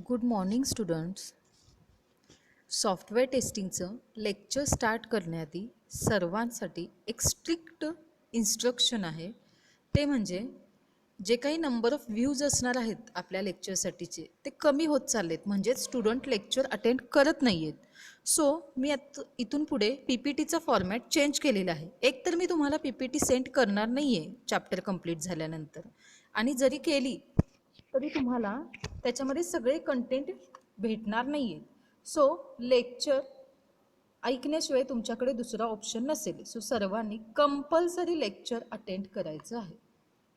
Good morning students. Software टेस्टिंगचं lecture start करण्याआधी सर्वांसाठी एक स्ट्रिक्ट इन्स्ट्रक्शन आहे. ते म्हणजे जे काही नंबर ऑफ व्ह्यूज असणार आहेत आपल्या लेक्चरसाठीचे ते कमी होत चाललेत, म्हणजेच स्टुडंट लेक्चर अटेंड करत नाही आहेत. सो मी इथून पुढे पी पी टीचा फॉर्मॅट चेंज केलेला आहे. एक तर मी तुम्हाला पी पी टी सेंड करणार नाही आहे चॅप्टर कंप्लीट झाल्यानंतर, आणि जरी केली तरी तुम्हाला त्याच्यामध्ये सगळे कंटेंट भेटणार नाही आहे. सो लेक्चर ऐकण्याशिवाय तुमच्याकडे दुसरा ऑप्शन नसेल. सो सर्वांनी कंपल्सरी लेक्चर अटेंड करायचं आहे.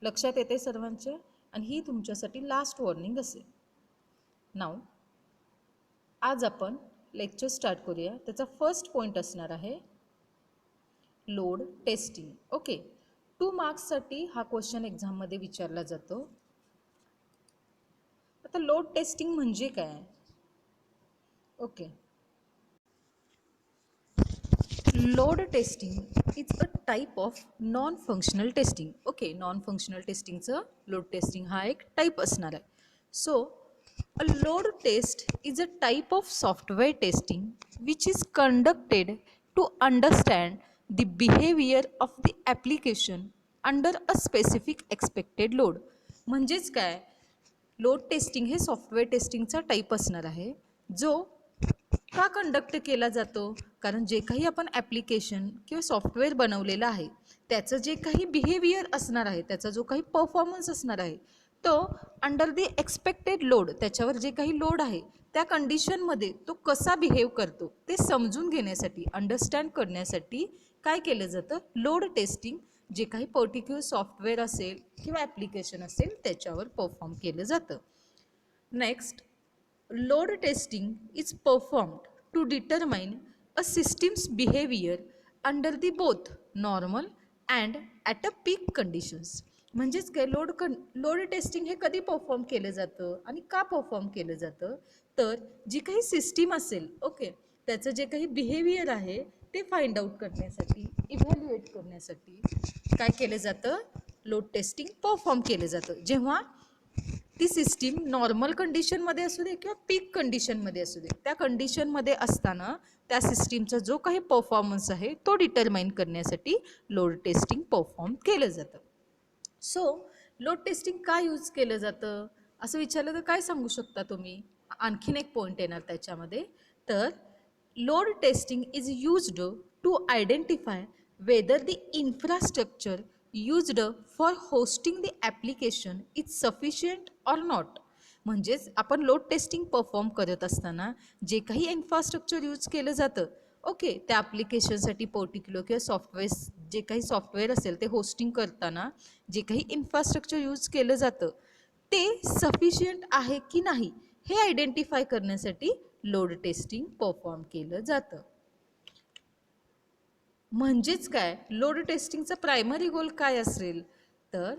लक्षात येते सर्वांच्या? आणि ही तुमच्यासाठी लास्ट वॉर्निंग असेल. नाव आज आपण लेक्चर स्टार्ट करूया. त्याचा फर्स्ट पॉईंट असणार आहे लोड टेस्टिंग. ओके, 2 मार्क्ससाठी हा क्वेश्चन एक्झाममध्ये विचारला जातो. आता लोड टेस्टिंग म्हणजे काय? Okay, load testing is a type of non functional testing. Okay, non functional टेस्टिंगचं लोड टेस्टिंग हा एक टाईप असणार आहे. So a load test is a type of software testing which is conducted to understand the behaviour of the application under a specific expected load. म्हणजेच काय, load testing हे software टेस्टिंगचा type असणार आहे, जो का कंडक्ट केला जातो? कारण जे काही आपण ॲप्लिकेशन किंवा सॉफ्टवेअर बनवलेलं आहे त्याचं जे काही बिहेवियर असणार आहे, त्याचा जो काही परफॉर्मन्स असणार आहे, तो अंडर दी एक्सपेक्टेड लोड, त्याच्यावर जे काही लोड आहे त्या कंडिशनमध्ये तो कसा बिहेव करतो ते समजून घेण्यासाठी, अंडरस्टँड करण्यासाठी काय केलं जातं? लोड टेस्टिंग जे काही पर्टिक्युलर सॉफ्टवेअर असेल किंवा ॲप्लिकेशन असेल त्याच्यावर परफॉर्म केलं जातं. Next, load testing is performed to determine a system's behavior under the both normal and at a peak conditions. म्हणजेच काय, लोड टेस्टिंग हे कधी परफॉर्म केलं जातं आणि का परफॉर्म केलं जातं? तर जी काही सिस्टीम असेल, ओके, त्याचं जे काही बिहेवियर आहे ते फाइंड आउट करण्यासाठी, इव्हॅल्युएट करण्यासाठी काय केलं जातं? लोड टेस्टिंग परफॉर्म केलं जातं. जेव्हा ती सिस्टीम नॉर्मल कंडिशनमध्ये असू दे किंवा पीक कंडिशनमध्ये असू दे, त्या कंडिशनमध्ये असताना त्या सिस्टीमचा जो काही परफॉर्मन्स आहे तो डिटरमाइन करण्यासाठी लोड टेस्टिंग परफॉर्म केलं जातं. सो लोड टेस्टिंग का यूज केलं जातं असं विचारलं तर काय सांगू शकता तुम्ही? आणखीन एक पॉईंट येणार त्याच्यामध्ये. तर load testing is used to identify whether the infrastructure used for hosting the application is sufficient or not. म्हणजेच आपण लोड टेस्टिंग परफॉर्म करत असताना जे काही इन्फ्रास्ट्रक्चर यूज केलं जातं, ओके, त्या ॲप्लिकेशनसाठी पर्टिक्युलर किंवा सॉफ्टवेअर, जे काही सॉफ्टवेअर असेल ते होस्टिंग करताना जे काही इन्फ्रास्ट्रक्चर यूज केलं जातं ते सफिशियंट आहे की नाही हे आयडेंटिफाय करण्यासाठी लोड टेस्टिंग परफॉर्म केलं जातं. म्हणजेच काय, लोड टेस्टिंगचा प्रायमरी गोल काय असेल? तर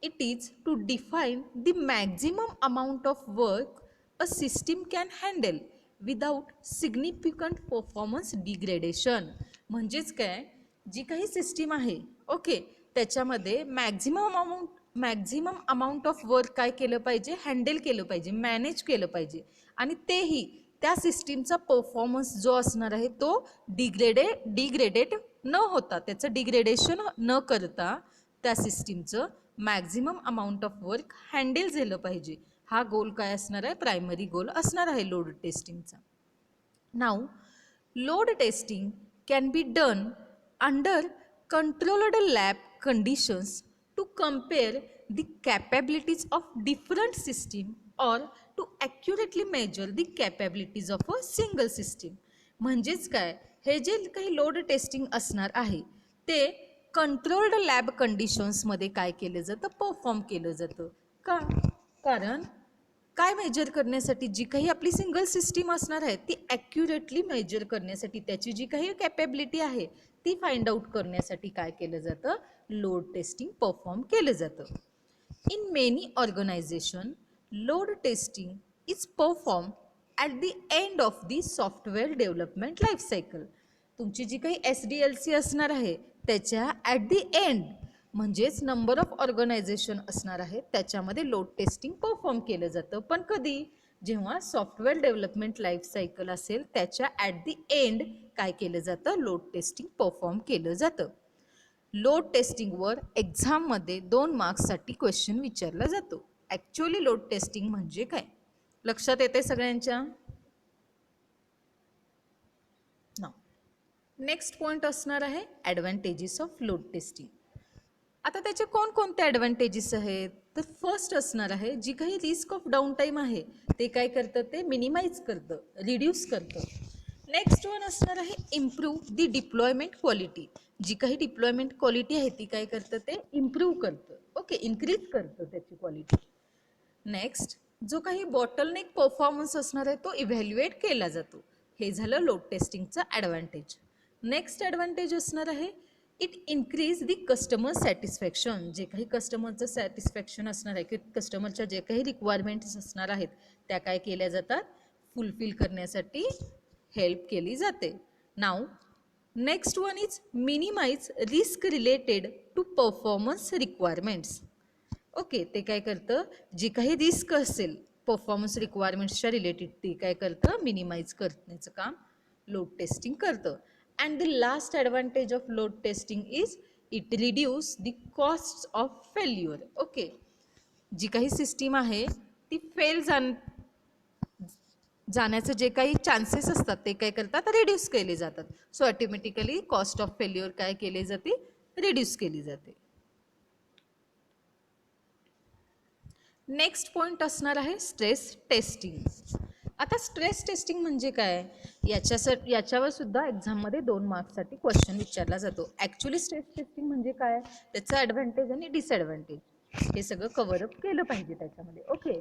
it is to define the maximum amount of work a system can handle without significant performance degradation. म्हणजेच काय, जी काही सिस्टीम आहे, ओके, त्याच्यामध्ये मॅक्झिमम अमाऊंट ऑफ वर्क काय केलं पाहिजे? हँडल केलं पाहिजे, मॅनेज केलं पाहिजे, आणि तेही त्या सिस्टीमचा परफॉर्मन्स जो असणार आहे तो डिग्रेडेड न होता, त्याचं डिग्रेडेशन न करता त्या सिस्टीमचं maximum amount of work handle झालं पाहिजे. हा गोल काय असणार आहे? प्रायमरी गोल असणार आहे लोड टेस्टिंगचा. नाव load testing can be done under controlled lab conditions to compare the capabilities of different system or to accurately measure the capabilities of a single system. म्हणजेच काय, हे जे काही लोड टेस्टिंग असणार आहे ते कंट्रोल्ड लॅब कंडिशन्समध्ये काय केलं जातं? परफॉर्म केलं जातं. का? कारण काय मेजर करण्यासाठी? जी काही आपली सिंगल सिस्टीम असणार आहे ती ॲक्युरेटली मेजर करण्यासाठी, त्याची जी काही कॅपेबिलिटी आहे ती फाइंड आउट करण्यासाठी काय केलं जातं? लोड टेस्टिंग परफॉर्म केलं जातं. In many organization load testing is perform at the end of the software development life cycle. तुमची जी काही SDLC असणार आहे त्याच्या ॲट द एंड, म्हणजेच नंबर ऑफ ऑर्गनायझेशन असणार आहे त्याच्यामध्ये लोड टेस्टिंग परफॉर्म केलं जातं. पण कधी? जेव्हा सॉफ्टवेअर डेव्हलपमेंट लाईफ सायकल असेल त्याच्या ॲट दी एंड काय केलं जातं, लोड टेस्टिंग परफॉर्म केलं जातं. लोड टेस्टिंगवर एक्झाममध्ये 2 मार्क्ससाठी क्वेश्चन विचारला जातो. ॲक्च्युअली लोड टेस्टिंग म्हणजे काय, लक्षात येते सगळ्यांच्या? नेक्स्ट पॉईंट असणार आहे ॲडव्हान्टेजेस ऑफ लोड टेस्टिंग. आता त्याचे कोणकोणते ॲडव्हान्टेजेस आहेत, तर फर्स्ट असणार आहे जी काही रिस्क ऑफ डाऊन टाईम आहे ते काय करतं, ते मिनिमाइज करतं, रिड्यूस करतं. नेक्स्ट वन असणार आहे इम्प्रूव्ह दी डिप्लॉयमेंट क्वालिटी. जी काही डिप्लॉयमेंट क्वालिटी आहे ती काय करतं, ते इम्प्रूव्ह करतं, ओके, इन्क्रीज करतं त्याची क्वालिटी. नेक्स्ट जो काही बॉटलनेक परफॉर्मन्स असणार आहे तो इव्हॅल्युएट केला जातो. हे झालं लोड टेस्टिंगचं ॲडव्हान्टेज. नेक्स्ट ॲडव्हान्टेज असणार आहे it increase the customer satisfaction. जे काही कस्टमरचं सॅटिस्फॅक्शन असणार आहे की कस्टमरच्या जे काही रिक्वायरमेंट्स असणार आहेत त्या काय केल्या जातात, फुलफिल करण्यासाठी हेल्प केली जाते. नाव next one is minimise risk related to performance requirements. Okay, ते काय करतं, जी काही रिस्क असेल परफॉर्मन्स रिक्वायरमेंट्सच्या रिलेटेड ते काय करतं, मिनिमाइज करण्याचं काम लोड टेस्टिंग करतं. And the last advantage of load testing is it reduce the cost of failure. Okay, जी काही सिस्टीम आहे ती फेल जाण्याचे जे काही चान्सेस असतात ते काय करतात, रिड्यूस केले जातात. So automatically cost of failure काय केली जाते, रिड्यूस केली जाते. नेक्स्ट पॉईंट असणार आहे स्ट्रेस टेस्टिंग. आता स्ट्रेस टेस्टिंग म्हणजे काय, याच्यावर सुद्धा एक्झाममध्ये 2 मार्क्ससाठी क्वेश्चन विचारला जातो. ॲक्च्युली स्ट्रेस टेस्टिंग म्हणजे काय, त्याचं ॲडव्हान्टेज आणि डिसॲडव्हान्टेज हे सगळं कव्हरअप केलं पाहिजे त्याच्यामध्ये. ओके,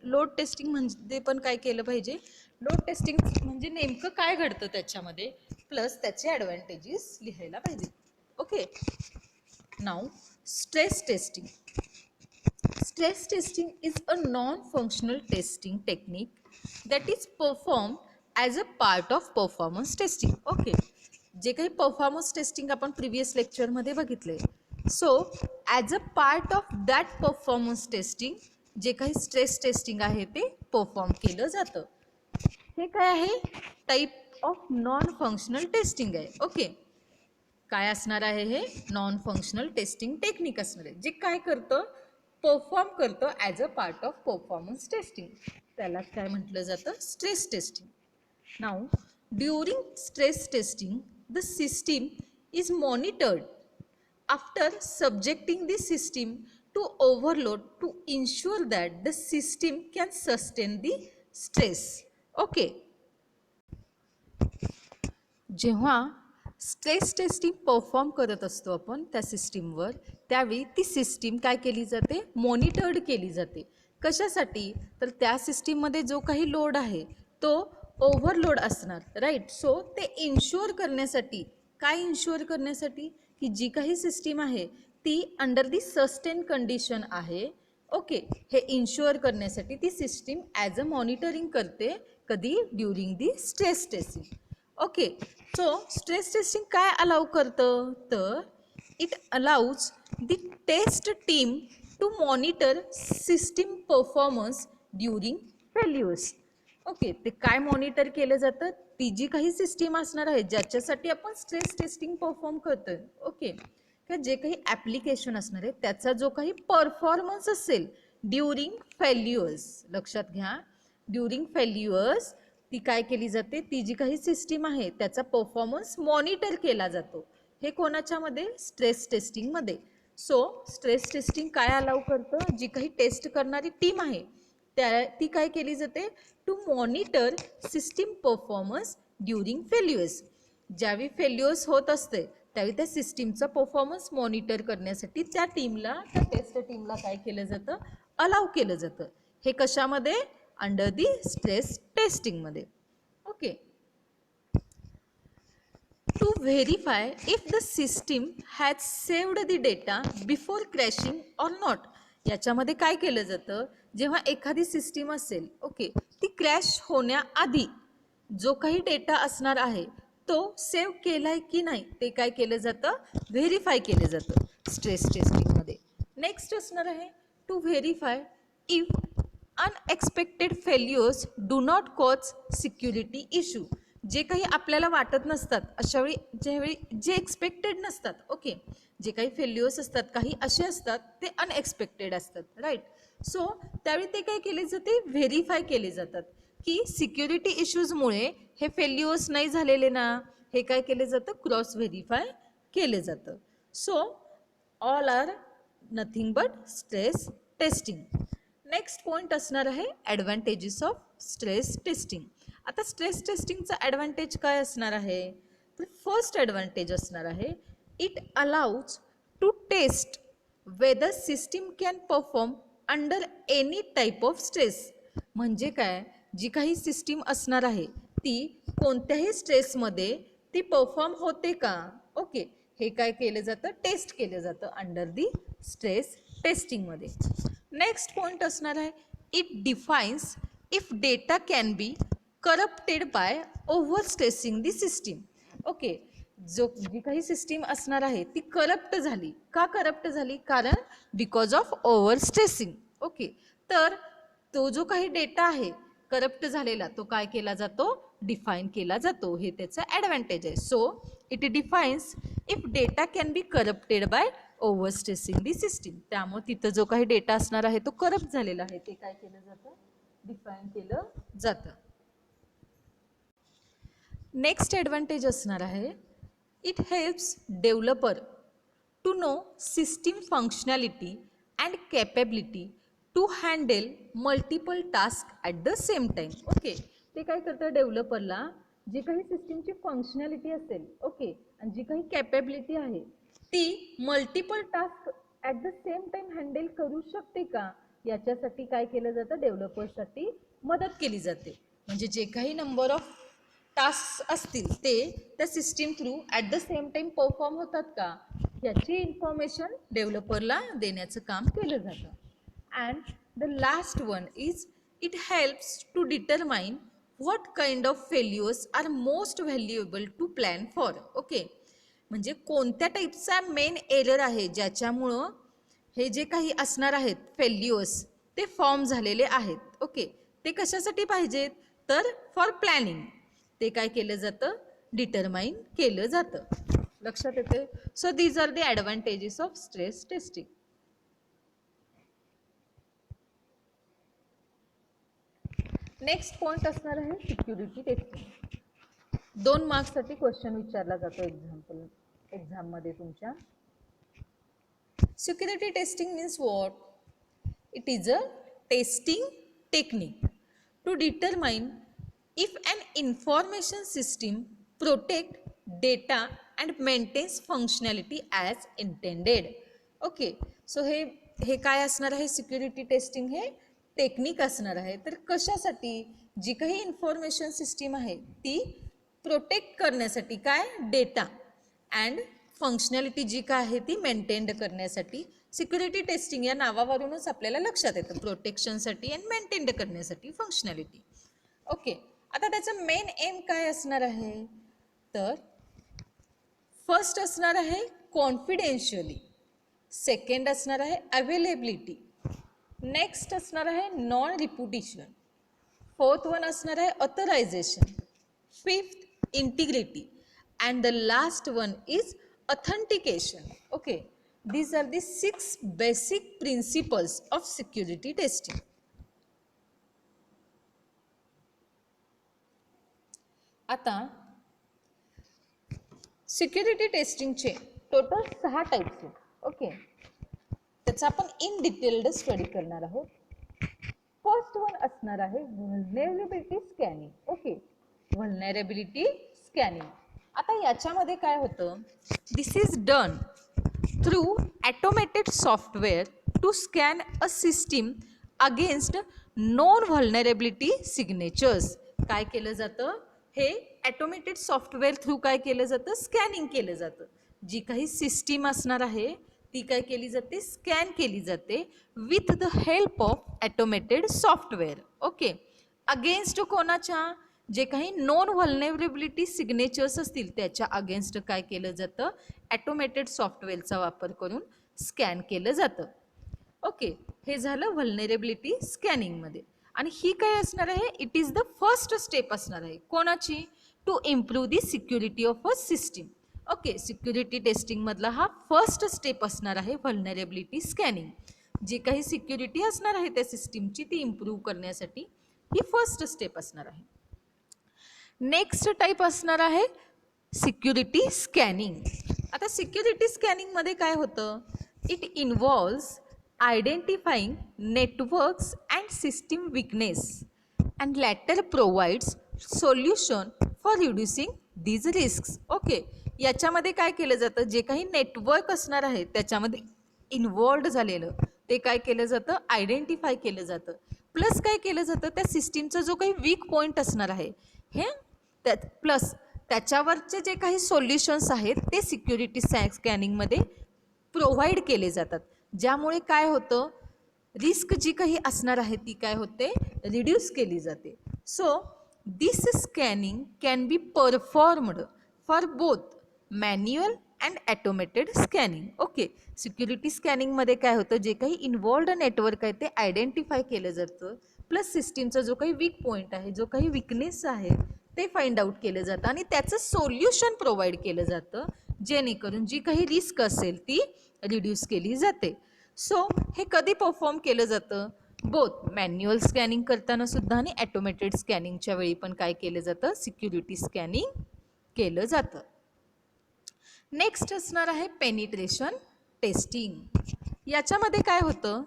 लोड टेस्टिंग म्हणजे पण काय केलं पाहिजे, लोड टेस्टिंग म्हणजे नेमकं काय घडतं त्याच्यामध्ये, प्लस त्याचे ॲडव्हान्टेजेस लिहायला पाहिजे. Okay, now stress testing. Stress testing is a non-functional testing technique that is performed as a part of performance testing. Okay, जे काही परफॉर्मन्स टेस्टिंग आपण प्रिव्हियस लेक्चरमध्ये बघितले, so as a part of that performance testing जे काही stress testing आहे ते perform केलं जातं. हे काय आहे, type of non functional testing आहे. ओके, काय असणार आहे, हे नॉन फंक्शनल टेस्टिंग टेक्निक असणार आहे जे काय करतं, परफॉर्म करतो as a part of performance testing. त्याला काय म्हटलं जातं, स्ट्रेस टेस्टिंग. नाव during stress testing the system is monitored after subjecting the system to overload to ensure that the system can sustain the stress. Okay, जेव्हा stress testing perform करत असतो आपण त्या सिस्टीमवर, त्यावेळी ती सिस्टीम काय केली जाते, मॉनिटर्ड केली जाते. कशासाठी, तर त्या सिस्टीममध्ये जो काही लोड आहे तो ओव्हरलोड असणार, राईट. सो ते इन्श्युअर करण्यासाठी, काय इन्श्युअर करण्यासाठी, की जी काही सिस्टीम आहे ती अंडर दी सस्टेन कंडिशन आहे. ओके, हे इन्श्युअर करण्यासाठी ती सिस्टीम ॲज अ मॉनिटरिंग करते. कधी, during the stress testing. Okay, so stress testing काय अलाउ करतं, तर it allows the test team to monitor system performance during failures. Okay, ते काय मॉनिटर केलं जातं, ती जी काही सिस्टीम असणार आहे ज्याच्यासाठी आपण स्ट्रेस टेस्टिंग परफॉर्म करतोय. ओके, का जे काही ॲप्लिकेशन असणार आहे त्याचा जो काही परफॉर्मन्स असेल ड्युरिंग फेल्युअर्स, लक्षात घ्या, ड्युरिंग फेल्युअर्स ती काय केली जाते, ती जी काही सिस्टीम आहे त्याचा परफॉर्मन्स मॉनिटर केला जातो. हे कोणाच्यामध्ये, स्ट्रेस टेस्टिंगमध्ये. सो स्ट्रेस टेस्टिंग काय अलाउ करतं, जी काही टेस्ट करणारी टीम आहे ती काय केली जाते, to monitor system performance during failures. ज्यावेळी फेल्युअर्स होत असते त्यावेळी त्या सिस्टीमचा परफॉर्मन्स मॉनिटर करण्यासाठी त्या टेस्ट टीमला काय केलं जातं, अलाउ केलं जातं. हे कशामध्ये, अंडर दी स्ट्रेस टेस्टिंगमध्ये. Okay, to verify if the system has saved the data before crashing or not. याच्यामध्ये काय केलं जातं, जेव्हा एखादी सिस्टीम असेल, ओके, ती क्रॅश होण्याआधी जो काही डेटा असणार आहे तो सेव्ह केलाय की नाही ते काय केलं जातं, व्हेरीफाय केलं जातं स्ट्रेस टेस्टिंगमध्ये. नेक्स्ट असणार आहे to verify if an unexpected failures do not cause security issue. जे काही आपल्याला वाटत नसतात अशावेळी ज्यावेळी जे एक्सपेक्टेड नसतात, ओके, जे काही फेल्युअर्स असतात काही असे असतात ते अनएक्सपेक्टेड असतात, राईट. सो त्यावेळी ते काय केले जाते, व्हेरीफाय केले जातात की सिक्युरिटी इश्यूजमुळे हे फेल्युअर्स नाही झालेले ना, हे काय केले जातं, क्रॉस व्हेरीफाय केले जातं. So all are nothing but stress testing. Next point असणार आहे ॲडव्हान्टेजेस ऑफ स्ट्रेस टेस्टिंग. आता स्ट्रेस टेस्टिंगचा ॲडव्हान्टेज काय असणार आहे, तर फर्स्ट ॲडव्हान्टेज असणार आहे it allows to test whether system can perform under any type of stress. म्हणजे काय, जी काही सिस्टीम असणार आहे ती कोणत्याही स्ट्रेसमध्ये ती परफॉर्म होते का, ओके, हे काय केलं जातं, टेस्ट केलं जातं अंडर दी स्ट्रेस टेस्टिंगमध्ये. नेक्स्ट पॉईंट असणार आहे it defines if data can be corrupted by over stressing the system. Okay, जी काही सिस्टीम असणार आहे ती करप्ट झाली, का करप्ट झाली, कारण because of over stressing. Okay, तर तो जो काही डेटा आहे करप्ट झालेला तो काय केला जातो, डिफाईन केला जातो, हे त्याचं ॲडव्हान्टेज आहे. So it defines if data can be corrupted by over stressing the system. त्यामुळे तिथं जो काही डेटा असणार आहे तो करप्ट झालेला आहे ते काय केलं जातं, डिफाईन केलं जातं. नेक्स्ट ॲडव्हान्टेज असणार आहे it helps developer to know system functionality and capability to handle multiple task at the same time. Okay, ते काय करतं, डेव्हलपरला जी काही सिस्टीमची फंक्शनॅलिटी असेल, ओके, आणि जी काही कॅपेबिलिटी आहे ती multiple task at the same time handle करू शकते का, याच्यासाठी काय केलं जातं, डेव्हलपर्ससाठी मदत केली जाते. म्हणजे जे काही नंबर ऑफ टास्क असतील ते त्या system through at the same time perform होतात का, याची इन्फॉर्मेशन डेव्हलपरला देण्याचं काम केलं जातं. And the last one is it helps to determine what kind of failures are most valuable to plan for. Okay, म्हणजे कोणत्या टाईपचा मेन एरर आहे ज्याच्यामुळं हे जे काही असणार आहेत फेल्युअर्स ते फॉर्म झालेले आहेत. ओके, ते कशासाठी पाहिजेत, तर फॉर प्लॅनिंग ते काय केलं जातं, डिटरमाइन केलं जातं. लक्षात येते. So these are the advantages of stress testing. Next point असणार आहे सिक्युरिटी टेस्टिंग. 2 मार्क्ससाठी क्वेश्चन विचारला जातो एक्झाममध्ये तुमच्या. Security testing means what, it is a testing technique to determine if an information system protect data and maintains functionality as intended. Okay, so हे काय असणार आहे, सिक्युरिटी टेस्टिंग हे टेक्निक असणार आहे. तर कशासाठी, जी काही इन्फॉर्मेशन सिस्टीम आहे ती प्रोटेक्ट करण्यासाठी, काय, डेटा अँड फंक्शनॅलिटी जी काय आहे ती मेंटेन करण्यासाठी. सिक्युरिटी टेस्टिंग या नावावरूनच आपल्याला लक्षात येतं, प्रोटेक्शनसाठी अँड मेंटेन करण्यासाठी फंक्शनॅलिटी. ओके, आता त्याचं मेन एम काय असणार आहे, तर फर्स्ट असणार आहे कॉन्फिडेन्शियली, सेकंड असणार आहे अवेलेबिलिटी, नेक्स्ट असणार आहे नॉन रिपुटेशन, फोर्थ वन असणार आहे authorization, fifth integrity and the last one is authentication. Okay, these are the 6 basic principles of security testing. आता सिक्युरिटी टेस्टिंगचे टोटल 6 टाईप्स आहेत. ओके, त्याचा आपण इन डिटेल्ड स्टडी करणार आहोत. फर्स्ट वन असणार आहे vulnerability scanning. Okay, vulnerability scanning. आता याच्यामध्ये काय होतं, this is done through automated software to scan a system against known vulnerability signatures. काय केलं जातं, हे ॲटोमेटेड सॉफ्टवेअर थ्रू काय केलं जातं, स्कॅनिंग केलं जातं. जी काही सिस्टीम असणार आहे ती काय केली जाते, स्कॅन केली जाते with the help of automated software. Okay, against कोणाच्या, जे काही नॉन व्हल्नरेबिलिटी सिग्नेचर्स असतील त्याच्या अगेन्स्ट काय केलं जातं, ॲटोमेटेड सॉफ्टवेअरचा वापर करून स्कॅन केलं जातं. ओके, हे झालं व्हल्नरेबिलिटी स्कॅनिंगमध्ये. आणि ही काय असणार आहे, it is the first step असणार आहे कोणाची, to improve the security of a system. Okay, security testing मधला हा फर्स्ट स्टेप असणार आहे व्हल्नरेबिलिटी स्कॅनिंग. जी काही सिक्युरिटी असणार आहे त्या सिस्टीमची ती इम्प्रूव्ह करण्यासाठी ही फर्स्ट स्टेप असणार आहे. नेक्स्ट टाईप असणार आहे सिक्युरिटी स्कॅनिंग. आता सिक्युरिटी स्कॅनिंगमध्ये काय होतं, it involves identifying networks and system weakness and later provides solution for reducing these risks. Okay, याच्यामध्ये काय केलं जातं, जे काही नेटवर्क असणार आहे त्याच्यामध्ये इन्व्हॉल्व्ड झालेलं ते काय केलं जातं, आयडेंटिफाय केलं जातं. प्लस काय केलं जातं, त्या सिस्टीमचा जो काही वीक पॉईंट असणार आहे हे त्यात प्लस त्याच्यावरचे जे काही सोल्युशन्स आहेत ते सिक्युरिटी स्कॅनिंगमध्ये प्रोव्हाइड केले जातात. ज्यामुळे काय होतं, रिस्क जी काही असणार आहे ती काय होते, रिड्यूस केली जाते. So this scanning can be performed for both manual and automated scanning. Okay, security स्कॅनिंगमध्ये काय होतं, जे काही इन्व्हॉल्ड नेटवर्क आहे ते आयडेंटिफाय केलं जातं. प्लस सिस्टीमचा जो काही वीक पॉईंट आहे, जो काही विकनेस आहे ते फाइंड आउट केलं जातं आणि त्याचं सोल्युशन प्रोव्हाइड केलं जातं, जेणेकरून जी काही रिस्क असेल ती रिड्यूस केली जाते. सो हे कधी परफॉर्म केलं जातं, बोथ मॅन्युअल स्कॅनिंग करताना सुद्धा आणि ॲटोमेटेड स्कॅनिंगच्या वेळी पण काय केलं जातं, सिक्युरिटी स्कॅनिंग केलं जातं. नेक्स्ट असणार आहे पेनिट्रेशन टेस्टिंग. याच्यामध्ये काय होतं,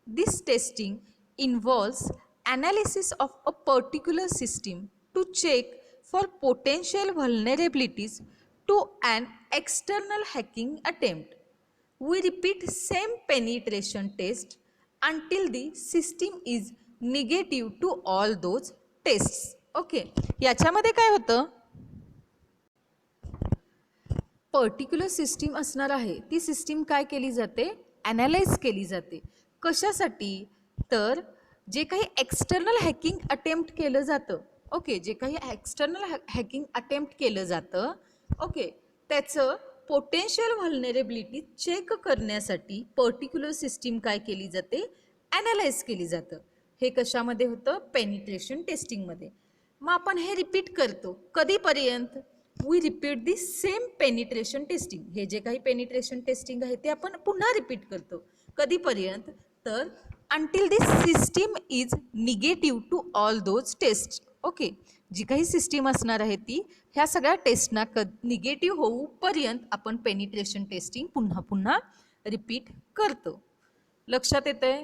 this testing involves analysis of a particular system to check for potential vulnerabilities to an external hacking attempt. We repeat same penetration test until the system is negative to all those tests. Okay, याच्यामध्ये काय होतं, particular system असणार आहे ती system काय केली जाते, analyse केली जाते. कशासाठी, तर जे काही एक्सटर्नल हॅकिंग अटेम्प्ट केलं जातं, ओके, जे काही एक्सटर्नल हॅकिंग अटेम्प्ट केलं जातं, ओके, त्याचं पोटेन्शियल व्हल्नरेबिलिटी चेक करण्यासाठी पर्टिक्युलर सिस्टीम काय केली जाते, ॲनालाइज केली जातं. हे कशामध्ये होतं, पेनिट्रेशन टेस्टिंगमध्ये. मग आपण हे रिपीट करतो कधीपर्यंत, we repeat the same penetration testing. हे जे काही पेनिट्रेशन टेस्टिंग आहे ते आपण पुन्हा रिपीट करतो कधीपर्यंत, तर until the system is negative to all those test. Okay, जी काही सिस्टीम असणार आहे ती ह्या सगळ्या टेस्टना निगेटिव्ह होऊपर्यंत आपण पेनिट्रेशन टेस्टिंग पुन्हा पुन्हा रिपीट करतो. लक्षात येतंय.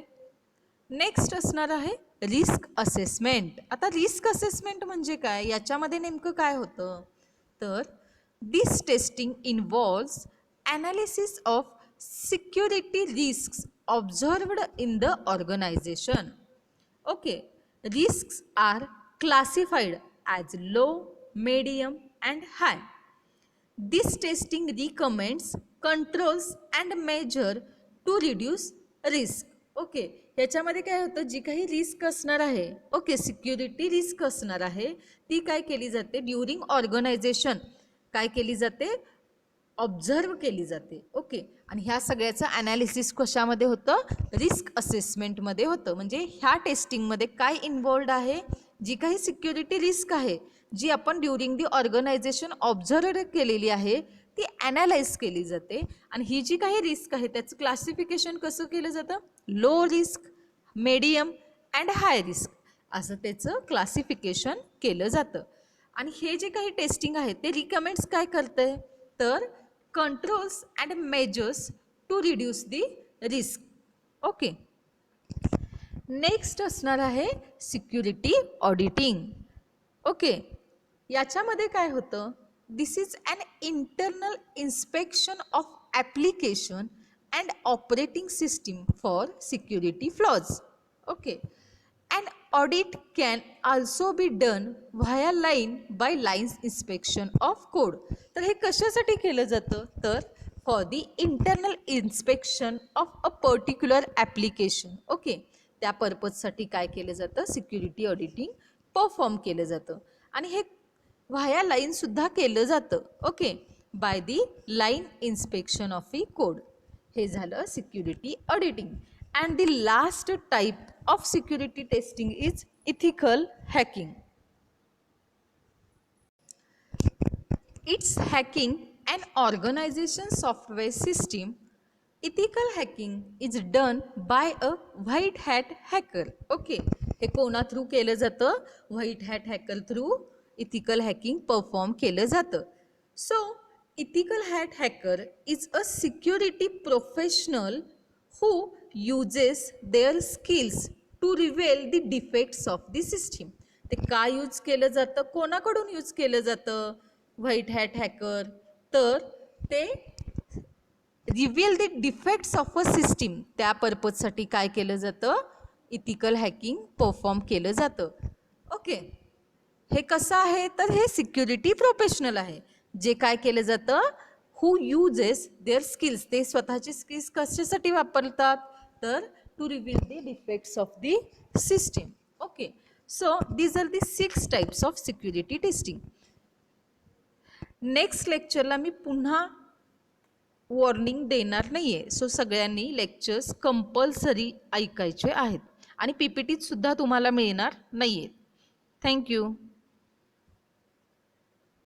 नेक्स्ट असणार आहे रिस्क असेसमेंट. आता रिस्क असेसमेंट म्हणजे काय, याच्यामध्ये नेमकं काय होतं, तर this testing involves analysis of security risks observed in the organisation. Okay, risks are classified as low, medium and high. This testing recommends controls and measure to reduce risk. Okay, याच्यामध्ये काय होतं, जी काही रिस्क असणार आहे, okay, security risk असणार आहे ती काय केली जाते, ड्युरिंग ऑर्गनायझेशन काय केली जाते, ऑब्झर्व केली जाते. ओके, आणि ह्या सगळ्याचं ॲनालिसिस कशामध्ये होतं, रिस्क असेसमेंटमध्ये होतं. म्हणजे ह्या टेस्टिंगमध्ये काय इन्व्हॉल्ड आहे, जी काही सिक्युरिटी रिस्क आहे जी आपण ड्युरिंग दी ऑर्गनायझेशन ऑब्झर्व केलेली आहे ती ॲनालाइज केली जाते. आणि ही जी काही रिस्क आहे त्याचं क्लासिफिकेशन कसं केलं जातं, low risk, medium and high risk असं त्याचं क्लासिफिकेशन केलं जातं. आणि हे जे काही टेस्टिंग आहे ते रिकमेंड्स काय करतंय, तर controls and measures to reduce the risk. Okay, next असणार आहे सिक्युरिटी ऑडिटिंग. ओके, याच्यामध्ये काय होतं, this is an internal inspection of application and operating system for security flaws. Okay, and audit can also be done via line by lines inspection of code. तर हे कशासाठी केलं जातं, तर for the internal inspection of a particular application. Okay, त्या पर्पजसाठी काय केलं जातं, सिक्युरिटी ऑडिटिंग परफॉर्म केलं जातं. आणि हे व्हाया लाईनसुद्धा केलं जातं. Okay, by the line inspection of E code. हे झालं security auditing. And the last type of security testing is ethical hacking. It's hacking an organization software system. Ethical hacking is done by a white hat hacker. Okay, हे कोणा through केलं जातं? White hat hacker through ethical hacking perform केलं जातं. So ethical hat hacker is a security professional who uses their skills to reveal the defects of the system. ते काय use केलं जातं? कोणाकडून यूज केलं जातं? White hat hacker. तर ते reveal the defects of a system, त्या पर्पजसाठी काय केलं जातं? इथिकल हॅकिंग परफॉर्म केलं जातं. ओके, हे कसं आहे? तर हे सिक्युरिटी प्रोफेशनल आहे, जे काय केलं जातं? हू यूजेस देअर स्किल्स, ते स्वतःचे स्किल्स कशासाठी वापरतात? तर to reveal the defects of the system. Okay, so these are the 6 types of security testing. Next लेक्चरला मी पुन्हा वॉर्निंग देणार नाही आहे. सो सगळ्यांनी लेक्चर्स कंपल्सरी ऐकायचे आहेत आणि PPTसुद्धा तुम्हाला मिळणार नाही आहेत. थँक्यू.